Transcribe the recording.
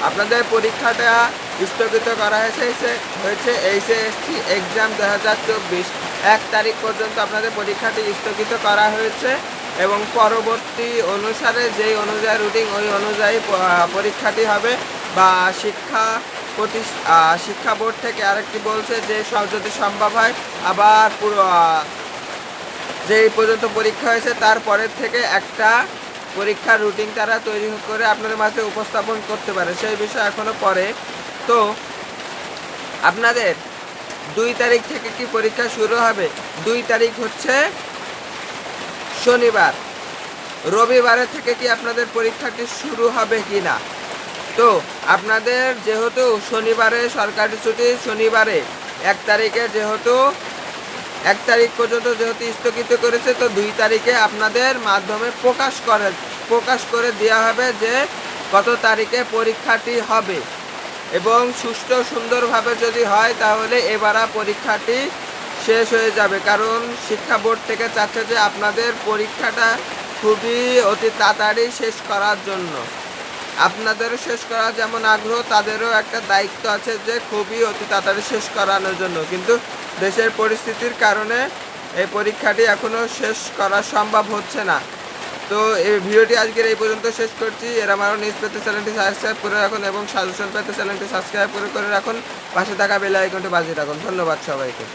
আপনাদের পরীক্ষাটা স্থগিত করা হয়েছে এইচএসসি এক্সাম 2024 1 তারিখ পর্যন্ত আপনাদের পরীক্ষাটি স্থগিত করা হয়েছে এবং পরবর্তী অনুসারে যেই অনুযায়ী রুটিন ওই অনুযায়ী পরীক্ষাটি হবে। বা শিক্ষা বোর্ড থেকে আরেকটি বলছে যে যদি সম্ভব হয় আবার পুরো যেই পর্যন্ত পরীক্ষা হয়েছে তারপরের থেকে একটা পরীক্ষার রুটিন তারা তৈরি করে আপনাদের মাঝে উপস্থাপন করতে পারে, সেই বিষয় এখনো পরে। তো আপনাদের 2 তারিখ থেকে কি পরীক্ষা শুরু হবে? 2 তারিখ হচ্ছে শনিবার, রবিবারের থেকে কি আপনাদের পরীক্ষাটি শুরু হবে কি না? তো আপনাদের যেহেতু শনিবারে সরকারি ছুটি, শনিবারে 1 তারিখে যেহেতু 1 তারিখ পর্যন্ত যেহেতু স্থগিত করেছে, তো 2 তারিখে আপনাদের মাধ্যমে প্রকাশ করে দেওয়া হবে যে কত তারিখে পরীক্ষাটি হবে। এবং সুষ্ঠু সুন্দরভাবে যদি হয় তাহলে এবার পরীক্ষাটি শেষ হয়ে যাবে, কারণ শিক্ষা বোর্ড থেকে চাচ্ছে যে আপনাদের পরীক্ষাটা খুবই অতি তাড়াতাড়ি শেষ করার জন্য। আপনাদেরও শেষ করার যেমন আগ্রহ, তাদেরও একটা দায়িত্ব আছে যে খুবই অতি তাড়াতাড়ি শেষ করানোর জন্য, কিন্তু দেশের পরিস্থিতির কারণে এই পরীক্ষাটি এখনও শেষ করা সম্ভব হচ্ছে না। তো এই ভিডিওটি আজকের এই পর্যন্ত শেষ করছি। আরও নিউজ পেতে চ্যানেলটি সাবস্ক্রাইব করে রাখুন এবং সাজেশন পেতে চ্যানেলটি সাবস্ক্রাইব করে রাখুন। পাশে থাকা বেল আইকনটি বাজিয়ে রাখুন। ধন্যবাদ সবাইকে।